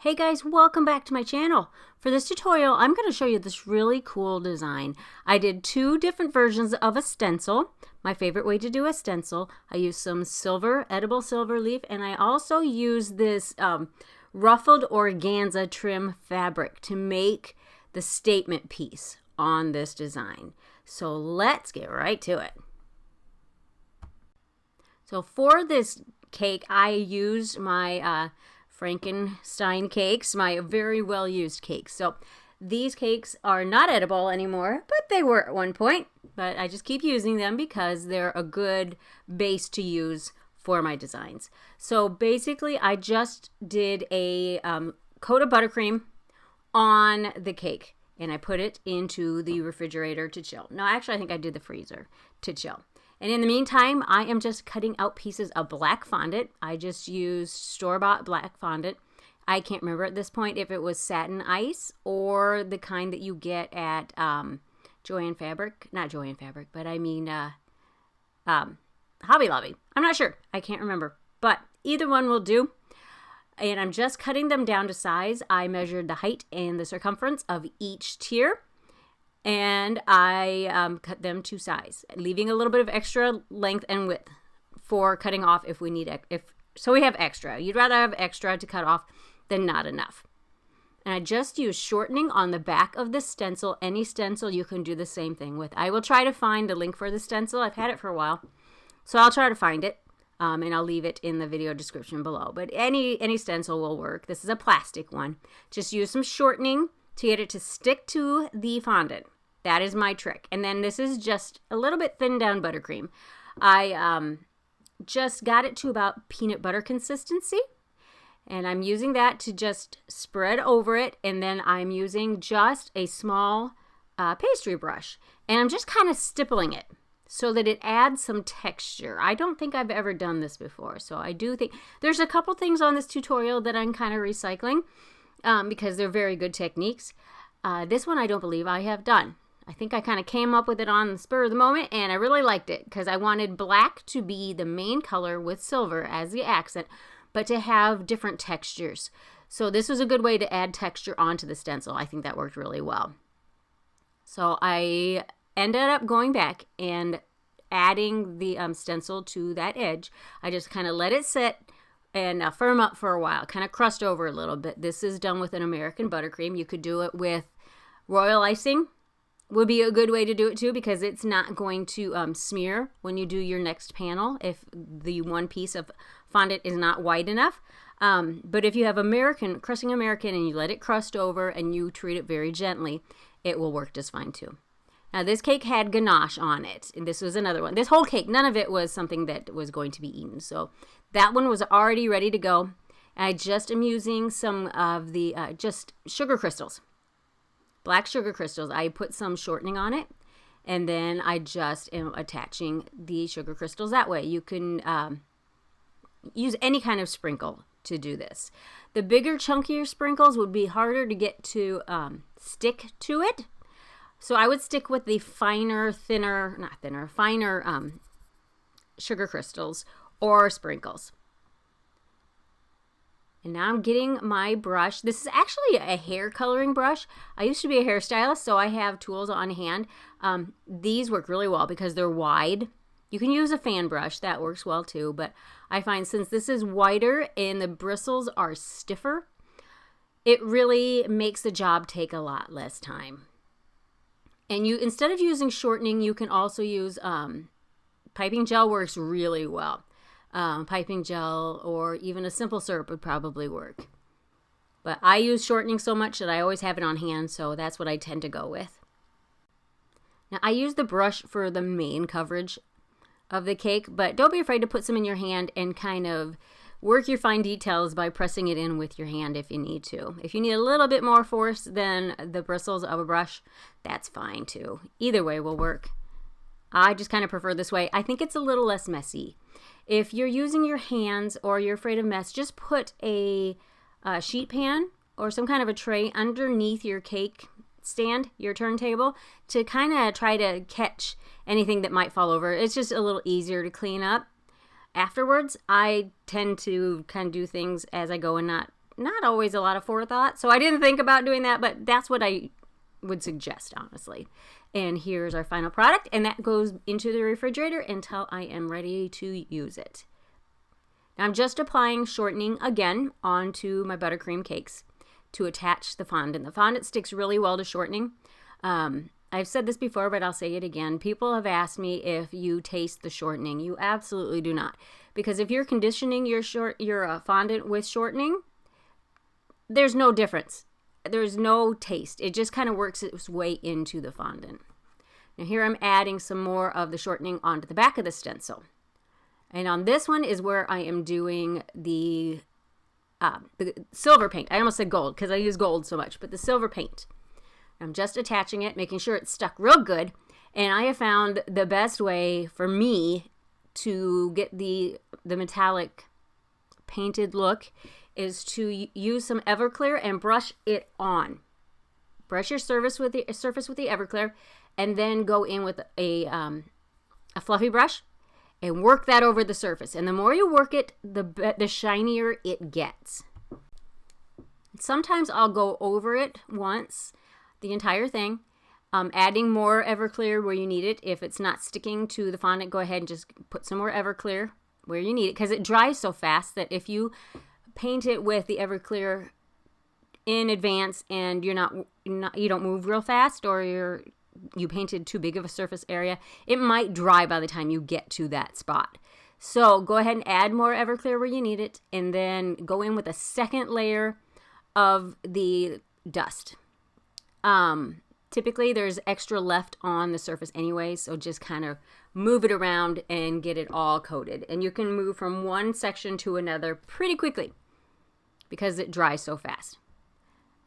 Hey guys, welcome back to my channel. For this tutorial, I'm going to show you this really cool design. I did two different versions of a stencil. My favorite way to do a stencil. I used some silver, edible silver leaf, and I also used this ruffled organza trim fabric to make the statement piece on this design. So let's get right to it. So for this cake, I used my Frankenstein cakes, my very well used cakes. So these cakes are not edible anymore, but they were at one point. But I just keep using them because they're a good base to use for my designs. So basically I just did a coat of buttercream on the cake and I put it into the refrigerator to chill. No, actually I think I did the freezer to chill. And in the meantime, I am just cutting out pieces of black fondant. I just used store-bought black fondant. I can't remember at this point if it was satin ice or the kind that you get at Joann Fabric. Not Joann Fabric, but I mean Hobby Lobby. I'm not sure. I can't remember. But either one will do. And I'm just cutting them down to size. I measured the height and the circumference of each tier. And I cut them to size, leaving a little bit of extra length and width for cutting off if we need so we have extra. You'd rather have extra to cut off than not enough. And I just use shortening on the back of the stencil. Any stencil you can do the same thing with. I will try to find a link for the stencil. I've had it for a while, so I'll try to find it, and I'll leave it in the video description below. But any stencil will work. This is a plastic one. Just use some shortening to get it to stick to the fondant. That is my trick. And then this is just a little bit thinned down buttercream. I just got it to about peanut butter consistency. And I'm using that to just spread over it. And then I'm using just a small pastry brush. And I'm just kind of stippling it so that it adds some texture. I don't think I've ever done this before. So I do think there's a couple things on this tutorial that I'm kind of recycling. Because they're very good techniques. This one I don't believe I have done. I think I kind of came up with it on the spur of the moment, and I really liked it because I wanted black to be the main color with silver as the accent, but to have different textures. So this was a good way to add texture onto the stencil. I think that worked really well. So I ended up going back and adding the stencil to that edge. I just kind of let it sit and firm up for a while, kind of crust over a little bit. This is done with an American buttercream. You could do it with royal icing, would be a good way to do it too, because it's not going to smear when you do your next panel if the one piece of fondant is not white enough. But if you have crusting American and you let it crust over and you treat it very gently, it will work just fine too. Now this cake had ganache on it, and this was another one. This whole cake, none of it was something that was going to be eaten. So that one was already ready to go. I just am using some of the just sugar crystals, black sugar crystals. I put some shortening on it, and then I just am attaching the sugar crystals that way. You can use any kind of sprinkle to do this. The bigger, chunkier sprinkles would be harder to get to stick to it. So I would stick with the finer sugar crystals or sprinkles. And now I'm getting my brush. This is actually a hair coloring brush. I used to be a hairstylist, so I have tools on hand. These work really well because they're wide. You can use a fan brush. That works well too. But I find since this is wider and the bristles are stiffer, it really makes the job take a lot less time. And instead of using shortening, you can also use piping gel. Works really well. Piping gel or even a simple syrup would probably work. But I use shortening so much that I always have it on hand, so that's what I tend to go with. Now I use the brush for the main coverage of the cake, but don't be afraid to put some in your hand and kind of work your fine details by pressing it in with your hand if you need to. If you need a little bit more force than the bristles of a brush, that's fine too. Either way will work. I just kind of prefer this way. I think it's a little less messy. If you're using your hands or you're afraid of mess, just put a sheet pan or some kind of a tray underneath your cake stand, your turntable, to kind of try to catch anything that might fall over. It's just a little easier to clean up. Afterwards, I tend to kind of do things as I go and not always a lot of forethought, so I didn't think about doing that, but that's what I would suggest, honestly. And here's our final product, and that goes into the refrigerator until I am ready to use it. Now I'm just applying shortening again onto my buttercream cakes to attach the fondant. The fondant sticks really well to shortening. I've said this before, but I'll say it again. People have asked me if you taste the shortening. You absolutely do not. Because if you're conditioning your fondant with shortening, there's no difference. There's no taste. It just kind of works its way into the fondant. Now here I'm adding some more of the shortening onto the back of the stencil. And on this one is where I am doing the silver paint. I almost said gold because I use gold so much, but the silver paint. I'm just attaching it, making sure it's stuck real good. And I have found the best way for me to get the metallic painted look is to use some Everclear and brush it on. Brush your surface with the Everclear, and then go in with a fluffy brush and work that over the surface. And the more you work it, the shinier it gets. Sometimes I'll go over it once, the entire thing, adding more Everclear where you need it. If it's not sticking to the fondant, go ahead and just put some more Everclear where you need it, because it dries so fast that if you paint it with the Everclear in advance and you don't move real fast, or you painted too big of a surface area, it might dry by the time you get to that spot. So go ahead and add more Everclear where you need it, and then go in with a second layer of the dust. Typically there's extra left on the surface anyway, so just kind of move it around and get it all coated. And you can move from one section to another pretty quickly because it dries so fast.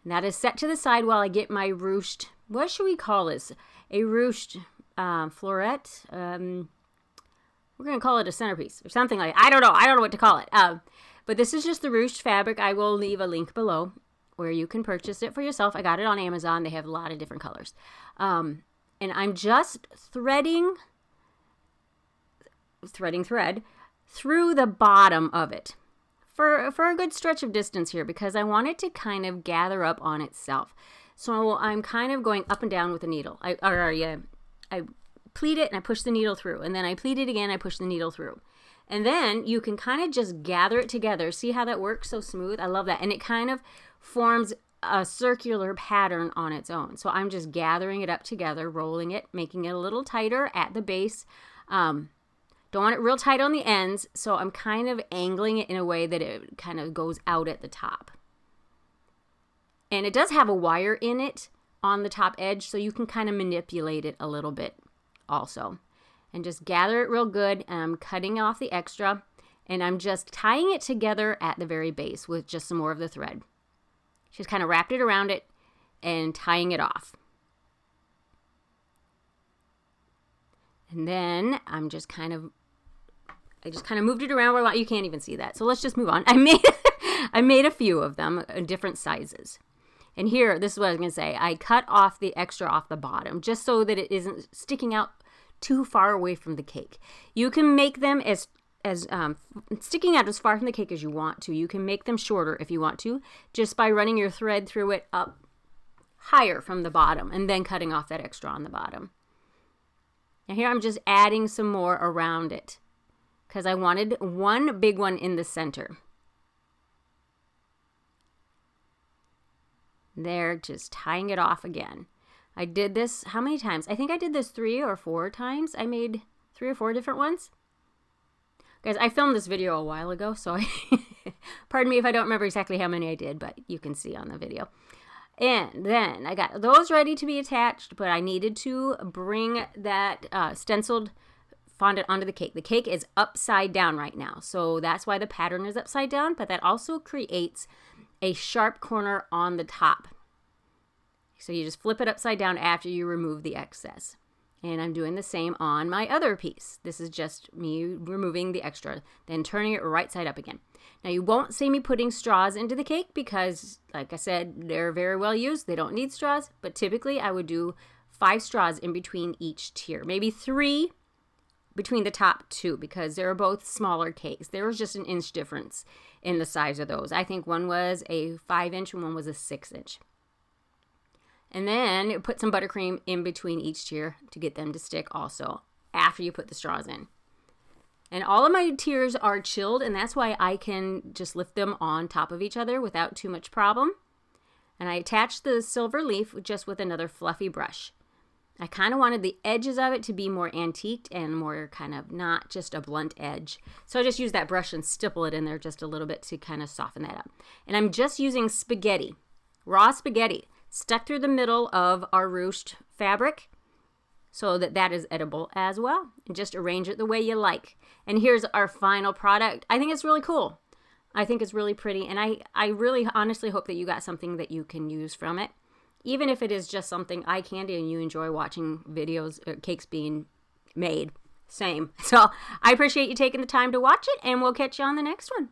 And that is set to the side while I get my ruched, what should we call this? A ruched floret? We're going to call it a centerpiece or something like that. I don't know what to call it. But this is just the ruched fabric. I will leave a link below where you can purchase it for yourself. I got it on Amazon. They have a lot of different colors. And I'm just threading thread through the bottom of it for a good stretch of distance here, because I want it to kind of gather up on itself. So I'm kind of going up and down with the needle. I pleat it and I push the needle through, and then I pleat it again, I push the needle through. And then you can kind of just gather it together. See how that works so smooth? I love that. And it kind of forms a circular pattern on its own. So I'm just gathering it up together, rolling it, making it a little tighter at the base. Don't want it real tight on the ends, so I'm kind of angling it in a way that it kind of goes out at the top. And it does have a wire in it on the top edge, so you can kind of manipulate it a little bit also. And just gather it real good. And I'm cutting off the extra, and I'm just tying it together at the very base with just some more of the thread. Just kind of wrapped it around it and tying it off. And then I just kind of moved it around where you can't even see that. So let's just move on. I made a few of them in different sizes. And here, this is what I was going to say. I cut off the extra off the bottom just so that it isn't sticking out too far away from the cake. You can make them as sticking out as far from the cake as you want to. You can make them shorter if you want to, just by running your thread through it up higher from the bottom and then cutting off that extra on the bottom. Now here I'm just adding some more around it because I wanted one big one in the center. There, just tying it off again. I did this, how many times? I think I did this 3 or 4 times. I made 3 or 4 different ones. Guys, I filmed this video a while ago, so pardon me if I don't remember exactly how many I did, but you can see on the video. And then I got those ready to be attached, but I needed to bring that stenciled fondant onto the cake. The cake is upside down right now, so that's why the pattern is upside down, but that also creates a sharp corner on the top. So you just flip it upside down after you remove the excess. And I'm doing the same on my other piece. This is just me removing the extra, then turning it right side up again. Now you won't see me putting straws into the cake because, like I said, they're very well used. They don't need straws, but typically I would do 5 straws in between each tier. Maybe 3 between the top two because they're both smaller cakes. There was just an inch difference in the size of those. I think one was a 5-inch and one was a 6-inch. And then put some buttercream in between each tier to get them to stick also after you put the straws in. And all of my tiers are chilled, and that's why I can just lift them on top of each other without too much problem. And I attached the silver leaf just with another fluffy brush. I kind of wanted the edges of it to be more antiqued and more kind of not just a blunt edge. So I just used that brush and stipple it in there just a little bit to kind of soften that up. And I'm just using spaghetti, raw spaghetti, stuck through the middle of our ruched fabric so that that is edible as well. And just arrange it the way you like. And here's our final product. I think it's really cool. I think it's really pretty. And I really honestly hope that you got something that you can use from it. Even if it is just something eye candy and you enjoy watching videos, cakes being made. Same. So I appreciate you taking the time to watch it, and we'll catch you on the next one.